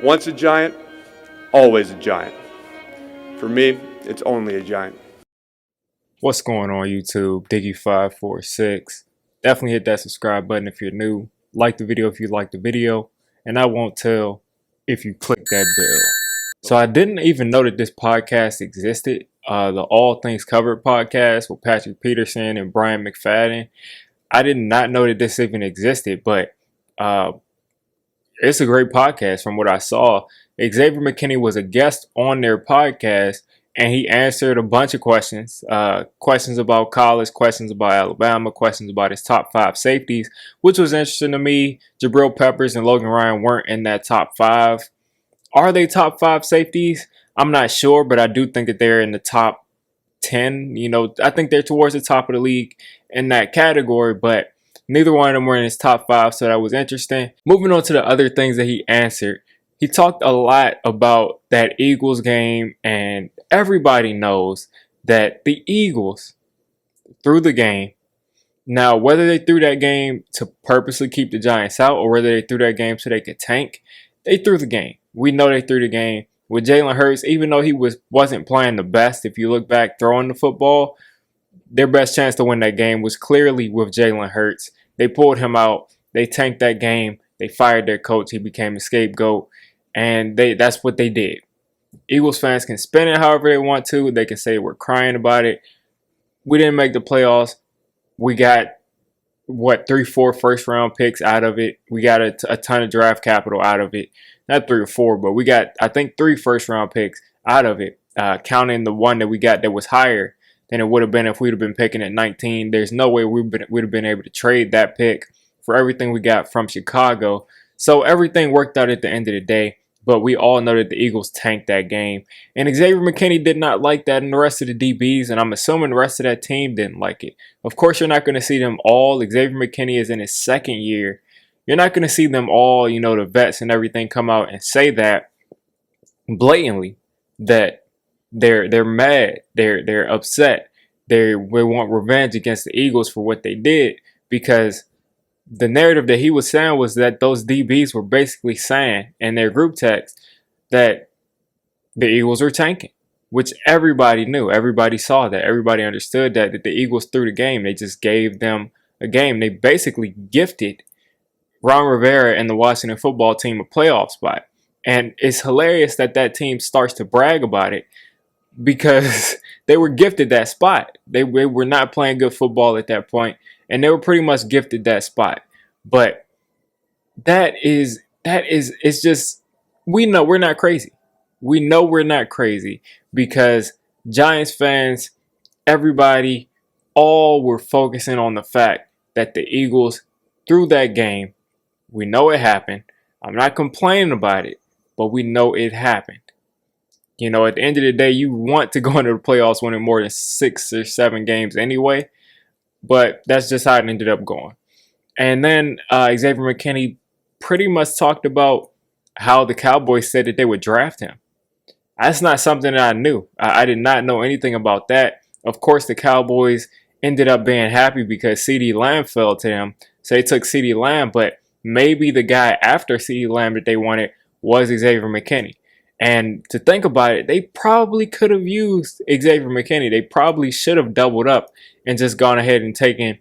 Once a giant, always a giant. For me, it's only a giant. What's going on YouTube? Diggy546. Definitely hit that subscribe button if you're new. Like the video if you like the video. And I won't tell if you click that bell. So I didn't even know that this podcast existed. The All Things Covered podcast with Patrick Peterson and Brian McFadden. I did not know that this even existed, but it's a great podcast from what I saw. Xavier McKinney was a guest on their podcast, and he answered a bunch of questions. Questions about college, questions about Alabama, questions about his top 5 safeties, which was interesting to me. Jabril Peppers and Logan Ryan weren't in that top 5. Are they top 5 safeties? I'm not sure, but I do think that they're in the top 10. You know, I think they're towards the top of the league in that category, but neither one of them were in his top 5, so that was interesting. Moving on to the other things that he answered. He talked a lot about that Eagles game, and everybody knows that the Eagles threw the game. Now, whether they threw that game to purposely keep the Giants out or whether they threw that game so they could tank, they threw the game. We know they threw the game. With Jalen Hurts, even though he wasn't playing the best, if you look back throwing the football, their best chance to win that game was clearly with Jalen Hurts. They pulled him out. They tanked that game. They fired their coach. He became a scapegoat. And that's what they did. Eagles fans can spin it however they want to. They can say we're crying about it. We didn't make the playoffs. We got, 3-4 first-round picks out of it. We got a ton of draft capital out of it. Not 3 or 4, but we got, I think, 3 first-round picks out of it, counting the one that we got that was higher than it would have been if we'd have been picking at 19. There's no way we'd have been able to trade that pick for everything we got from Chicago. So everything worked out at the end of the day, but we all know that the Eagles tanked that game. And Xavier McKinney did not like that, and the rest of the DBs, and I'm assuming the rest of that team didn't like it. Of course, you're not going to see them all. Xavier McKinney is in his 2nd year. You're not going to see them all, you know, the vets and everything come out and say that blatantly, that they're mad, they're upset, they want revenge against the Eagles for what they did, because the narrative that he was saying was that those DBs were basically saying in their group text that the Eagles were tanking, which everybody knew. Everybody saw that. Everybody understood that the Eagles threw the game. They just gave them a game. They basically gifted Ron Rivera and the Washington football team a playoff spot. And it's hilarious that that team starts to brag about it because they were gifted that spot. They were not playing good football at that point, and they were pretty much gifted that spot. But it's just, we know we're not crazy. We know we're not crazy because Giants fans, everybody, all were focusing on the fact that the Eagles threw that game. We know it happened. I'm not complaining about it, but we know it happened. You know, at the end of the day, you want to go into the playoffs winning more than 6 or 7 games anyway. But that's just how it ended up going. And then Xavier McKinney pretty much talked about how the Cowboys said that they would draft him. That's not something that I knew. I did not know anything about that. Of course, the Cowboys ended up being happy because CeeDee Lamb fell to them. So they took CeeDee Lamb, but maybe the guy after CeeDee Lamb that they wanted was Xavier McKinney. And to think about it, they probably could have used Xavier McKinney. They probably should have doubled up and just gone ahead and taken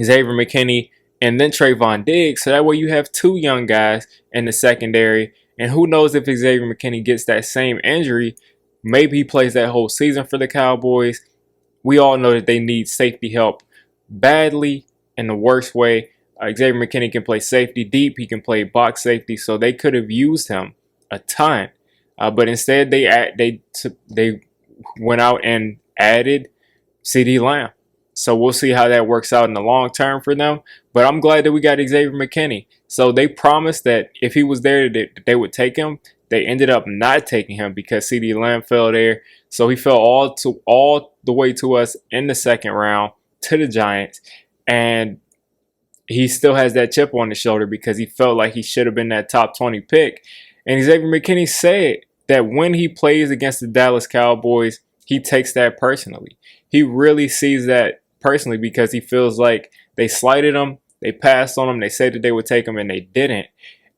Xavier McKinney and then Trayvon Diggs. So that way you have 2 young guys in the secondary. And who knows if Xavier McKinney gets that same injury. Maybe he plays that whole season for the Cowboys. We all know that they need safety help badly in the worst way. Xavier McKinney can play safety deep. He can play box safety. So they could have used him a ton. But instead they went out and added CeeDee Lamb. So we'll see how that works out in the long term for them. But I'm glad that we got Xavier McKinney. So they promised that if he was there, that they would take him. They ended up not taking him because CeeDee Lamb fell there. So he fell all the way to us in the 2nd round to the Giants. And he still has that chip on his shoulder because he felt like he should have been that top 20 pick. And Xavier McKinney said that when he plays against the Dallas Cowboys, he takes that personally. He really sees that personally because he feels like they slighted him, they passed on him, they said that they would take him, and they didn't.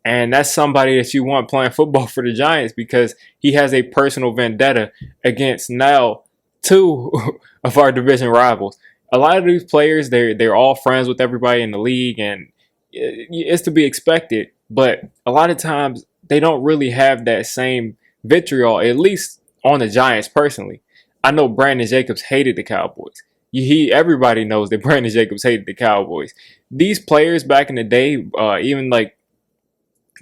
And that's somebody that you want playing football for the Giants because he has a personal vendetta against now two of our division rivals. A lot of these players, they're all friends with everybody in the league, and it's to be expected. But a lot of times they don't really have that same vitriol, at least on the Giants personally. I know Brandon Jacobs hated the Cowboys. Everybody knows that Brandon Jacobs hated the Cowboys. These players back in the day, even like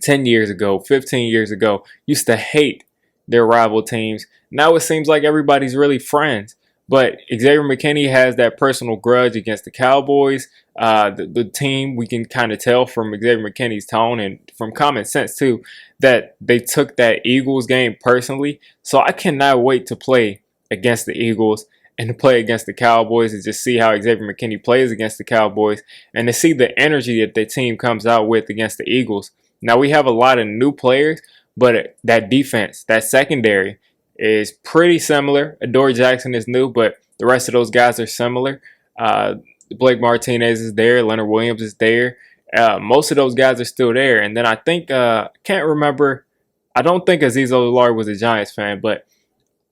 10 years ago, 15 years ago, used to hate their rival teams. Now it seems like everybody's really friends. But Xavier McKinney has that personal grudge against the Cowboys. The team, we can kind of tell from Xavier McKinney's tone and from common sense too, that they took that Eagles game personally. So I cannot wait to play against the Eagles and to play against the Cowboys and just see how Xavier McKinney plays against the Cowboys and to see the energy that the team comes out with against the Eagles. Now we have a lot of new players, but that defense, that secondary is pretty similar. Adore Jackson is new, but the rest of those guys are similar. Blake Martinez is there. Leonard Williams is there. Most of those guys are still there. And then I think, can't remember, I don't think Azeez Ojulari was a Giants fan, but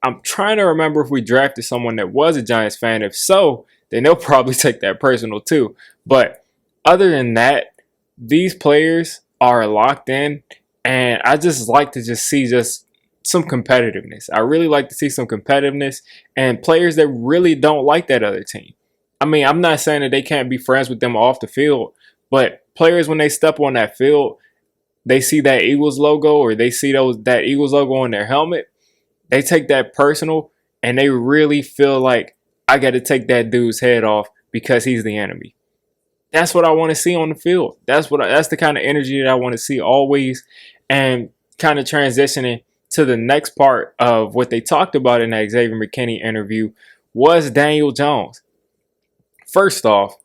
I'm trying to remember if we drafted someone that was a Giants fan. If so, then they'll probably take that personal too. But other than that, these players are locked in, and I just like to just see just some competitiveness. I really like to see some competitiveness and players that really don't like that other team. I mean, I'm not saying that they can't be friends with them off the field, but players, when they step on that field, they see that Eagles logo or they see that Eagles logo on their helmet, they take that personal and they really feel like, I got to take that dude's head off because he's the enemy. That's what I want to see on the field. That's the kind of energy that I want to see always. And kind of transitioning to the next part of what they talked about in that Xavier McKinney interview was Daniel Jones. First off,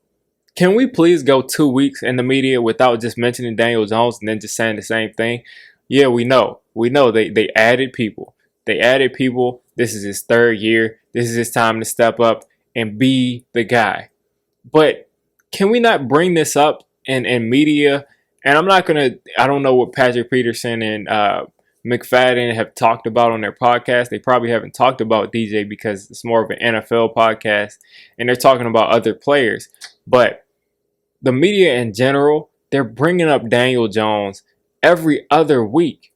can we please go 2 weeks in the media without just mentioning Daniel Jones and then just saying the same thing? Yeah, we know. They added people. They added people. This is his third year. This is his time to step up and be the guy. But can we not bring this up in media? And I don't know what Patrick Peterson and McFadden have talked about on their podcast. They probably haven't talked about DJ because it's more of an NFL podcast and they're talking about other players. But the media in general, they're bringing up Daniel Jones every other week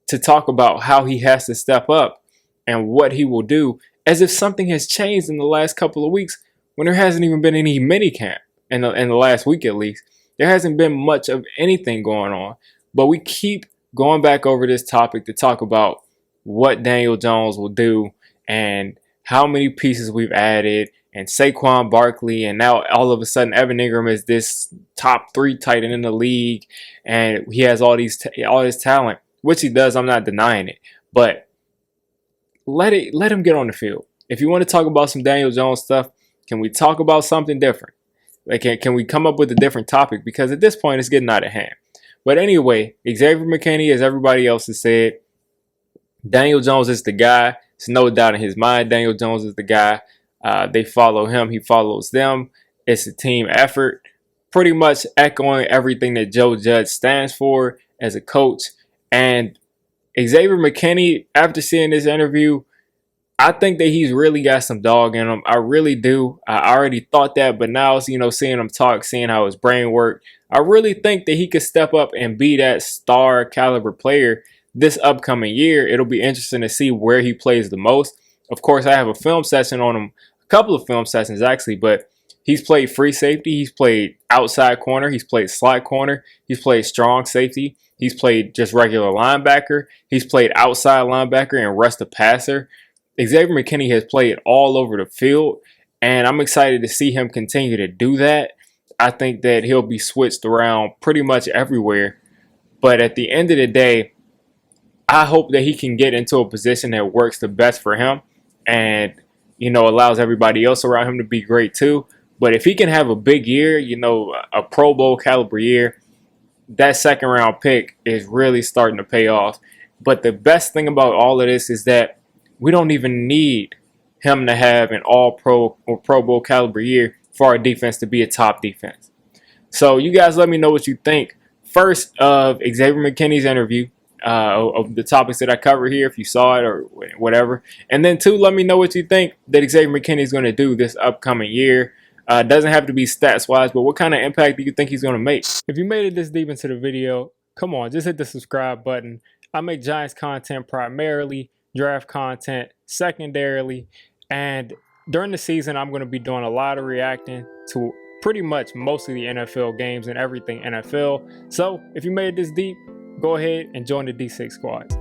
to talk about how he has to step up and what he will do, as if something has changed in the last couple of weeks when there hasn't even been any minicamp. In the last week at least, there hasn't been much of anything going on. But we keep going back over this topic to talk about what Daniel Jones will do and how many pieces we've added and Saquon Barkley, and now all of a sudden Evan Ingram is this top 3 tight end in the league and he has all this talent, which he does. I'm not denying it, but let him get on the field. If you want to talk about some Daniel Jones stuff, can we talk about something different? Like, can we come up with a different topic? Because at this point, it's getting out of hand. But anyway, Xavier McKinney, as everybody else has said, Daniel Jones is the guy. There's no doubt in his mind. Daniel Jones is the guy. They follow him. He follows them. It's a team effort. Pretty much echoing everything that Joe Judge stands for as a coach. And Xavier McKinney, after seeing this interview, I think that he's really got some dog in him. I really do. I already thought that, but now, seeing him talk, seeing how his brain worked, I really think that he could step up and be that star caliber player this upcoming year. It'll be interesting to see where he plays the most. Of course, I have a film session on him, a couple of film sessions actually, but he's played free safety. He's played outside corner. He's played slot corner. He's played strong safety. He's played just regular linebacker. He's played outside linebacker and rest of passer. Xavier McKinney has played all over the field, and I'm excited to see him continue to do that. I think that he'll be switched around pretty much everywhere. But at the end of the day, I hope that he can get into a position that works the best for him and, allows everybody else around him to be great too. But if he can have a big year, a Pro Bowl caliber year, that second round pick is really starting to pay off. But the best thing about all of this is that we don't even need him to have an all-pro or Pro Bowl caliber year for our defense to be a top defense. So you guys let me know what you think. First, of Xavier McKinney's interview, of the topics that I cover here, if you saw it or whatever. And then 2, let me know what you think that Xavier McKinney is going to do this upcoming year. Doesn't have to be stats-wise, but what kind of impact do you think he's going to make? If you made it this deep into the video, come on, just hit the subscribe button. I make Giants content primarily, draft content secondarily, and during the season, I'm going to be doing a lot of reacting to pretty much most of the NFL games and everything NFL. So if you made it this deep, go ahead and join the D6 squad.